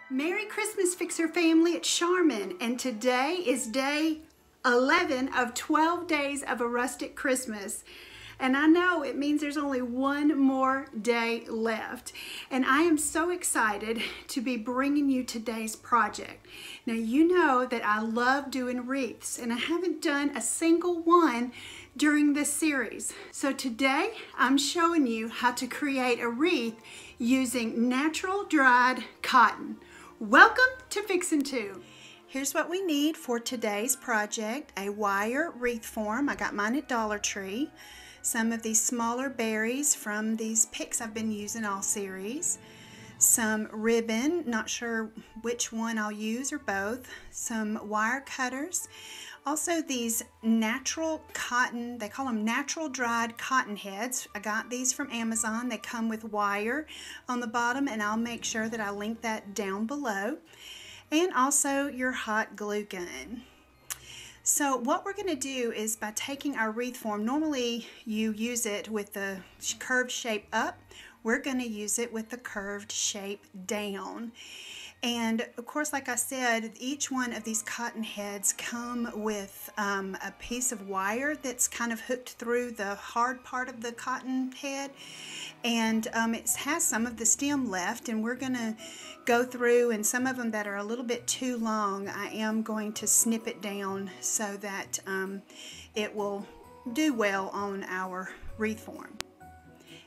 Merry Christmas, Fixer family. It's Charmin, and today is day 11 of 12 days of a Rustic Christmas. And I know it means there's only one more day left. And I am so excited to be bringing you today's project. Now, you know that I love doing wreaths, and I haven't done a single one during this series. So today, I'm showing you how to create a wreath using natural dried cotton. Welcome to Fixin' 2. Here's what we need for today's project: a wire wreath form. I got mine at Dollar Tree. Some of these smaller berries from these picks I've been using all series. Some ribbon, not sure which one I'll use or both. Some wire cutters. Also these natural cotton, they call them natural dried cotton heads. I got these from Amazon. They come with wire on the bottom, and I'll make sure that I link that down below. And also your hot glue gun. So what we're going to do is, by taking our wreath form, normally you use it with the curved shape up. We're going to use it with the curved shape down. And of course, like I said, each one of these cotton heads come with a piece of wire that's kind of hooked through the hard part of the cotton head. And it has some of the stem left, and we're going to go through, and some of them that are a little bit too long, I am going to snip it down so that it will do well on our wreath form.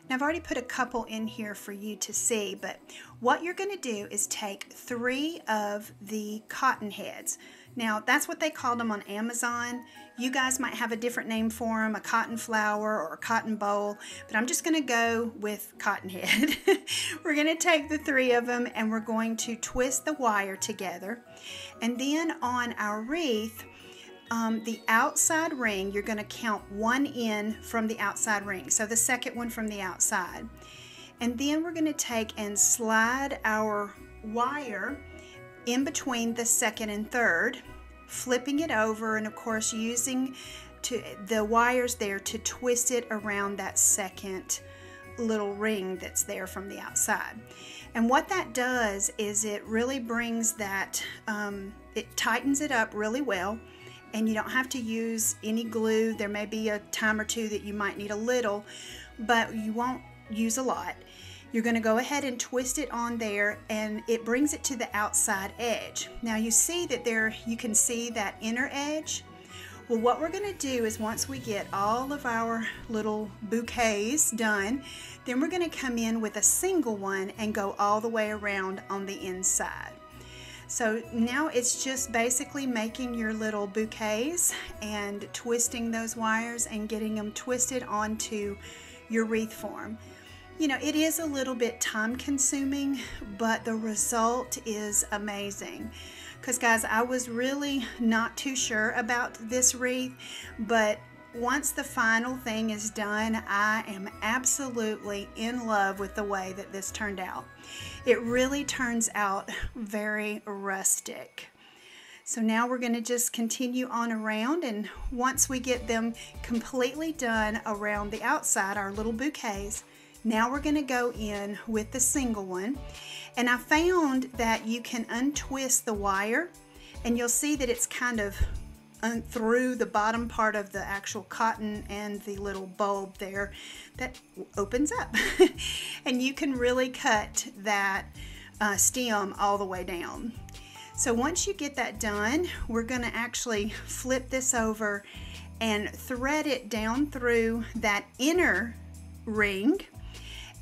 Now, I've already put a couple in here for you to see, but what you're going to do is take 3 of the cotton heads. Now, that's what they called them on Amazon. You guys might have a different name for them, a cotton flower or a cotton bowl, but I'm just going to go with cotton head. We're going to take the 3 of them, and we're going to twist the wire together. And then on our wreath, the outside ring, you're going to count 1 in from the outside ring, so the second one from the outside. And then we're going to take and slide our wire in between the second and third, flipping it over, and of course using the wires there to twist it around that second little ring that's there from the outside. And what that does is it really brings that, it tightens it up really well. And you don't have to use any glue. There may be a time or two that you might need a little, but you won't use a lot. You're going to go ahead and twist it on there, and it brings it to the outside edge. Now you see that there, you can see that inner edge. Well, what we're going to do is, once we get all of our little bouquets done, then we're going to come in with a single one and go all the way around on the inside. So now it's just basically making your little bouquets and twisting those wires and getting them twisted onto your wreath form. You know, it is a little bit time consuming, but the result is amazing. Because guys, I was really not too sure about this wreath, but once the final thing is done, I am absolutely in love with the way that this turned out. It really turns out very rustic. So now we're going to just continue on around, and once we get them completely done around the outside, our little bouquets, now we're going to go in with the single one. And I found that you can untwist the wire, and you'll see that it's kind of through the bottom part of the actual cotton and the little bulb there that opens up. And you can really cut that stem all the way down. So once you get that done, we're going to actually flip this over and thread it down through that inner ring,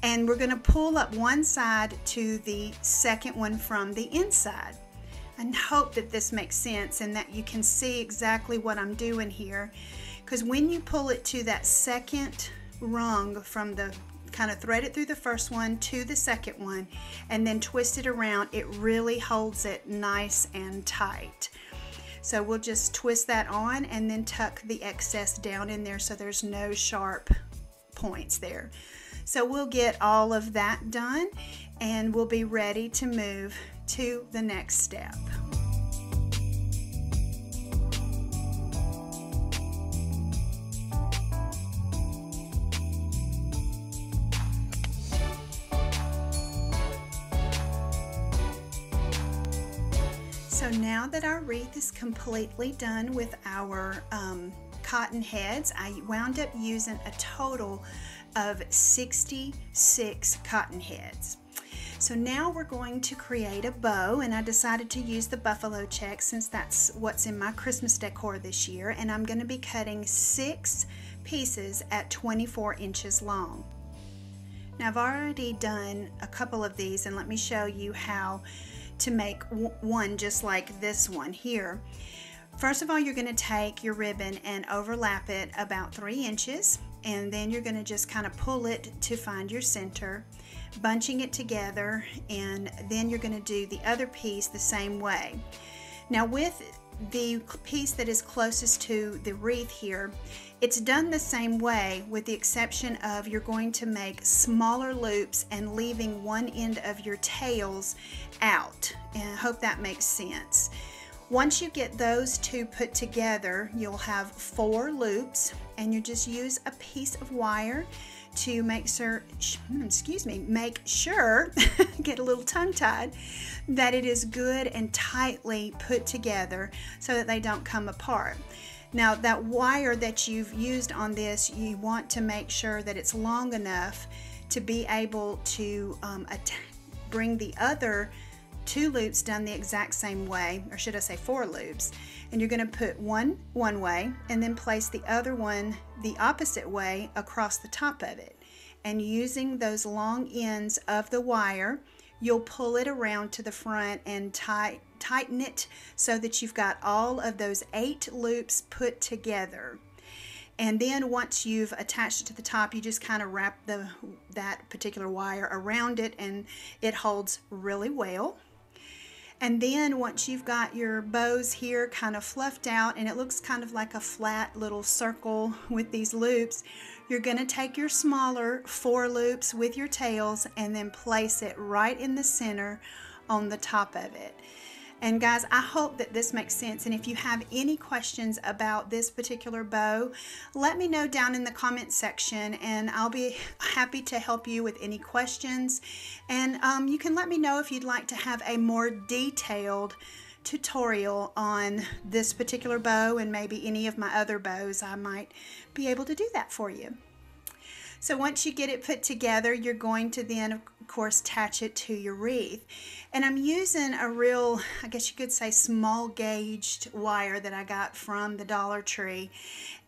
and we're going to pull up one side to the second one from the inside. And hope that this makes sense and that you can see exactly what I'm doing here, because when you pull it to that second rung, from the kind of thread it through the first one to the second one and then twist it around, it really holds it nice and tight. So we'll just twist that on and then tuck the excess down in there so there's no sharp points there. So we'll get all of that done, and we'll be ready to move to the next step. So now that our wreath is completely done with our cotton heads, I wound up using a total of 66 cotton heads. So now we're going to create a bow, and I decided to use the buffalo check since that's what's in my Christmas decor this year, and I'm going to be cutting 6 pieces at 24 inches long. Now I've already done a couple of these, and let me show you how to make one just like this one here. First of all, you're going to take your ribbon and overlap it about 3 inches, and then you're going to just kind of pull it to find your center, bunching it together, and then you're going to do the other piece the same way. Now with the piece that is closest to the wreath here, it's done the same way with the exception of you're going to make smaller loops and leaving one end of your tails out, and I hope that makes sense. Once you get those two put together, you'll have 4 loops, and you just use a piece of wire to make sure, get a little tongue-tied, that it is good and tightly put together so that they don't come apart. Now that wire that you've used on this, you want to make sure that it's long enough to be able to bring the other 2 loops done the exact same way, or should I say 4 loops, and you're going to put one way and then place the other one the opposite way across the top of it, and using those long ends of the wire, you'll pull it around to the front and tighten it so that you've got all of those 8 loops put together. And then once you've attached it to the top, you just kind of wrap that particular wire around it, and it holds really well. And then once you've got your bows here kind of fluffed out and it looks kind of like a flat little circle with these loops, you're going to take your smaller 4 loops with your tails and then place it right in the center on the top of it. And guys, I hope that this makes sense, and if you have any questions about this particular bow, let me know down in the comment section, and I'll be happy to help you with any questions. And you can let me know if you'd like to have a more detailed tutorial on this particular bow, and maybe any of my other bows. I might be able to do that for you. So once you get it put together, you're going to then, of course, attach it to your wreath. And I'm using a real, I guess you could say, small gauged wire that I got from the Dollar Tree.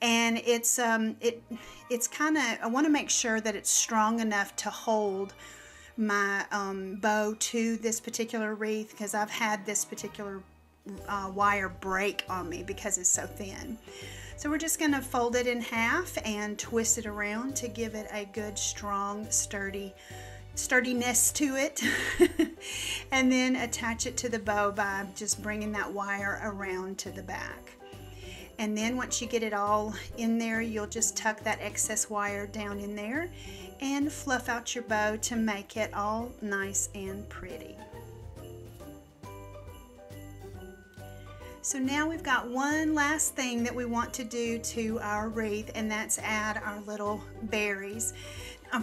And it's kind of, I want to make sure that it's strong enough to hold my bow to this particular wreath, because I've had this particular wire break on me because it's so thin. So we're just going to fold it in half and twist it around to give it a good, strong, sturdiness to it. And then attach it to the bow by just bringing that wire around to the back. And then once you get it all in there, you'll just tuck that excess wire down in there and fluff out your bow to make it all nice and pretty. So now we've got one last thing that we want to do to our wreath, and that's add our little berries.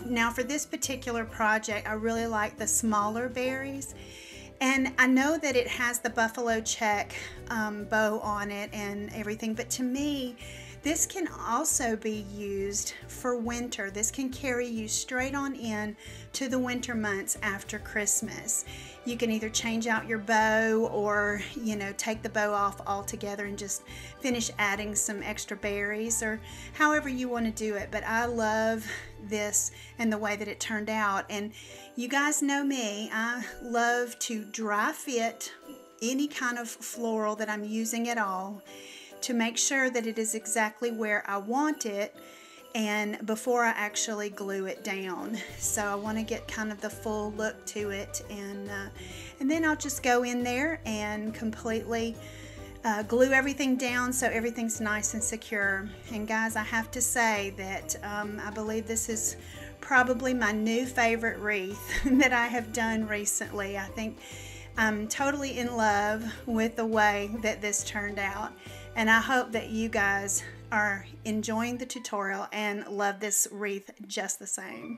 Now for this particular project, I really like the smaller berries, and I know that it has the buffalo check bow on it and everything, but to me, this can also be used for winter. This can carry you straight on in to the winter months after Christmas. You can either change out your bow or, take the bow off altogether and just finish adding some extra berries, or however you want to do it. But I love this and the way that it turned out. And you guys know me, I love to dry fit any kind of floral that I'm using at all, to make sure that it is exactly where I want it, and before I actually glue it down. So I want to get kind of the full look to it, and then I'll just go in there and completely glue everything down so everything's nice and secure. And guys, I have to say that I believe this is probably my new favorite wreath that I have done recently. I think I'm totally in love with the way that this turned out. And I hope that you guys are enjoying the tutorial and love this wreath just the same.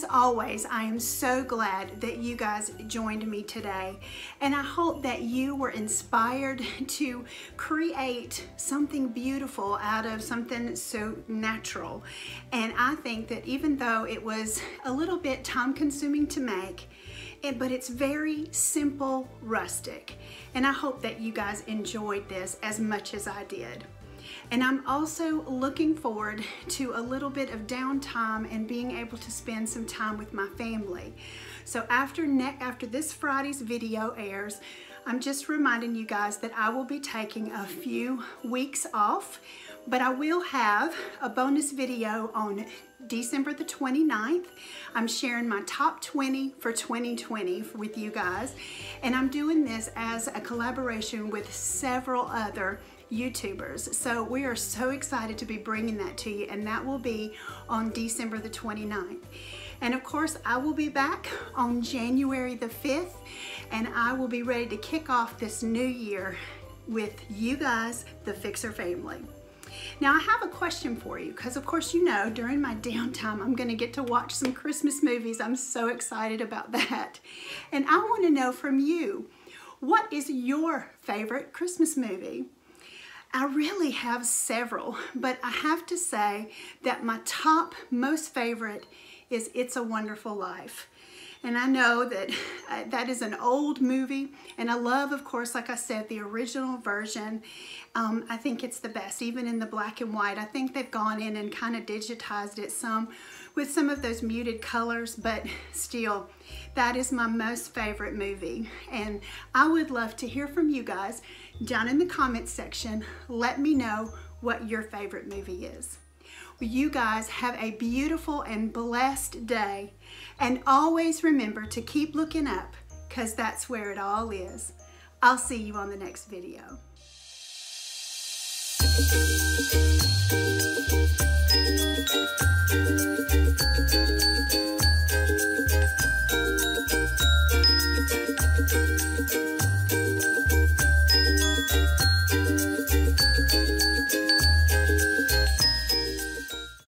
as always, I am so glad that you guys joined me today, and I hope that you were inspired to create something beautiful out of something so natural. And I think that even though it was a little bit time-consuming to make, but it's very simple, rustic, and I hope that you guys enjoyed this as much as I did. And I'm also looking forward to a little bit of downtime and being able to spend some time with my family. So after this Friday's video airs, I'm just reminding you guys that I will be taking a few weeks off, but I will have a bonus video on December the 29th. I'm sharing my top 20 for 2020 with you guys, and I'm doing this as a collaboration with several other YouTubers. So we are so excited to be bringing that to you, and that will be on December the 29th. And of course, I will be back on January the 5th, and I will be ready to kick off this new year with you guys, the Fixer family. Now I have a question for you, because of course you know during my downtime I'm going to get to watch some Christmas movies. I'm so excited about that. And I want to know from you, what is your favorite Christmas movie? I really have several, but I have to say that my top most favorite is It's a Wonderful Life. And I know that that is an old movie, and I love, of course, like I said, the original version. I think it's the best, even in the black and white. I think they've gone in and kind of digitized it some with some of those muted colors, but still, that is my most favorite movie. And I would love to hear from you guys down in the comments section. Let me know what your favorite movie is. Well, you guys have a beautiful and blessed day, and always remember to keep looking up, because that's where it all is. I'll see you on the next video.